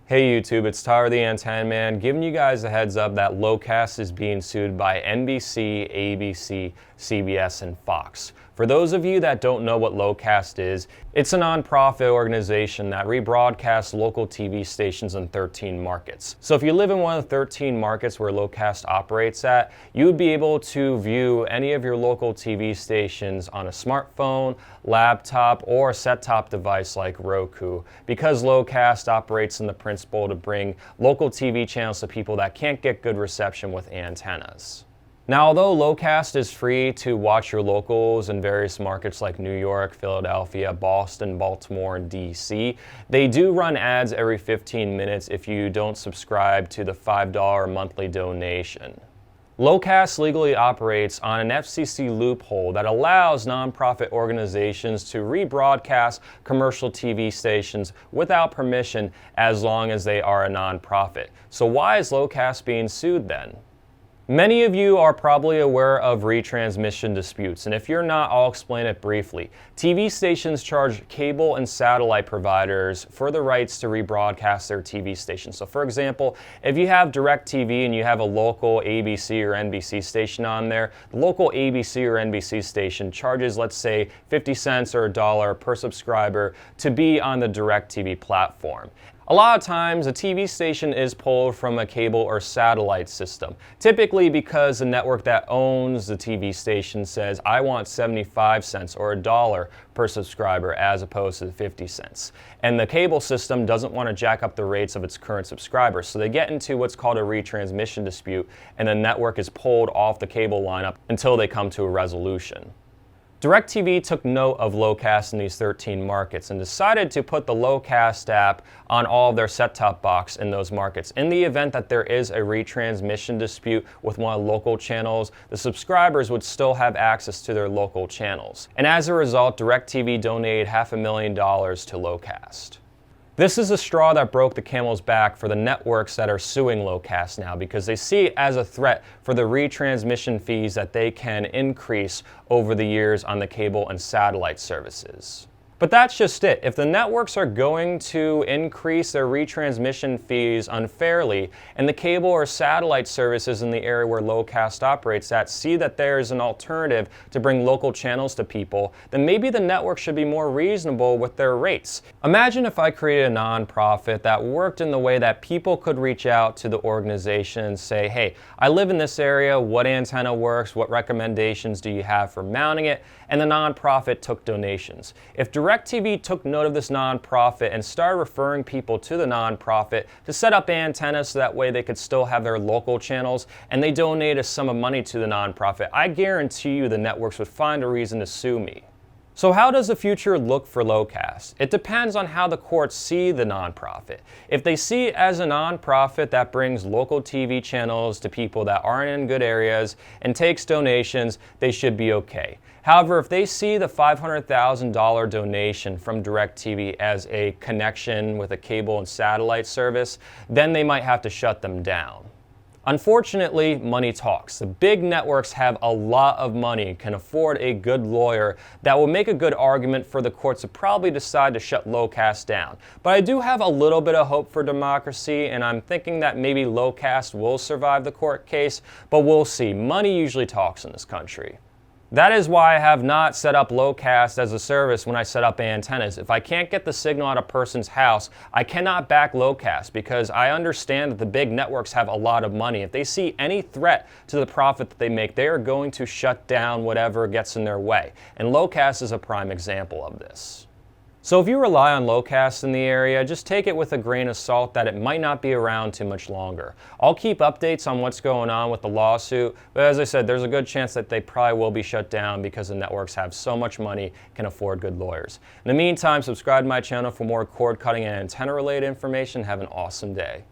Hey YouTube, it's Tyler the Antenna Man giving you guys a heads up that Locast is being sued by NBC, ABC, CBS, and Fox. For those of you that don't know what Locast is, it's a non-profit organization that rebroadcasts local TV stations in 13 markets. So if you live in one of the 13 markets where Locast operates at, you would be able to view any of your local TV stations on a smartphone, laptop, or set-top device like Roku, because Locast operates in the principle to bring local TV channels to people that can't get good reception with antennas. Now, although Locast is free to watch your locals in various markets like New York, Philadelphia, Boston, Baltimore, and DC, they do run ads every 15 minutes if you don't subscribe to the $5 monthly donation. Locast legally operates on an FCC loophole that allows nonprofit organizations to rebroadcast commercial TV stations without permission as long as they are a nonprofit. So why is Locast being sued then? Many of you are probably aware of retransmission disputes, and if you're not, I'll explain it briefly. TV stations charge cable and satellite providers for the rights to rebroadcast their TV stations. So for example, if you have DirecTV and you have a local ABC or NBC station on there, the local ABC or NBC station charges, let's say, 50 cents or $1 per subscriber to be on the DirecTV platform. A lot of times, a TV station is pulled from a cable or satellite system, typically because the network that owns the TV station says, I want 75 cents or $1 per subscriber as opposed to 50 cents. And the cable system doesn't want to jack up the rates of its current subscribers, so they get into what's called a retransmission dispute, and the network is pulled off the cable lineup until they come to a resolution. DirecTV took note of Locast in these 13 markets and decided to put the Locast app on all of their set-top box in those markets. In the event that there is a retransmission dispute with one of the local channels, the subscribers would still have access to their local channels. And as a result, DirecTV donated $500,000 to Locast. This is the straw that broke the camel's back for the networks that are suing Locast now, because they see it as a threat for the retransmission fees that they can increase over the years on the cable and satellite services. But that's just it. If the networks are going to increase their retransmission fees unfairly, and the cable or satellite services in the area where Locast operates at see that there is an alternative to bring local channels to people, then maybe the network should be more reasonable with their rates. Imagine if I created a nonprofit that worked in the way that people could reach out to the organization and say, hey, I live in this area, what antenna works, what recommendations do you have for mounting it? And the nonprofit took donations. If DirecTV took note of this nonprofit and started referring people to the nonprofit to set up antennas so that way they could still have their local channels, and they donated a sum of money to the nonprofit, I guarantee you the networks would find a reason to sue me. So how does the future look for Locast? It depends on how the courts see the nonprofit. If they see it as a nonprofit that brings local TV channels to people that aren't in good areas and takes donations, they should be okay. However, if they see the $500,000 donation from DirecTV as a connection with a cable and satellite service, then they might have to shut them down. Unfortunately, money talks. The big networks have a lot of money, can afford a good lawyer that will make a good argument for the courts to probably decide to shut Locast down. But I do have a little bit of hope for democracy, and I'm thinking that maybe Locast will survive the court case, but we'll see. Money usually talks in this country. That is why I have not set up Locast as a service when I set up antennas. If I can't get the signal at a person's house, I cannot back Locast, because I understand that the big networks have a lot of money. If they see any threat to the profit that they make, they are going to shut down whatever gets in their way. And Locast is a prime example of this. So if you rely on Locast in the area, just take it with a grain of salt that it might not be around too much longer. I'll keep updates on what's going on with the lawsuit, but as I said, there's a good chance that they probably will be shut down because the networks have so much money, can afford good lawyers. In the meantime, subscribe to my channel for more cord cutting and antenna related information. Have an awesome day.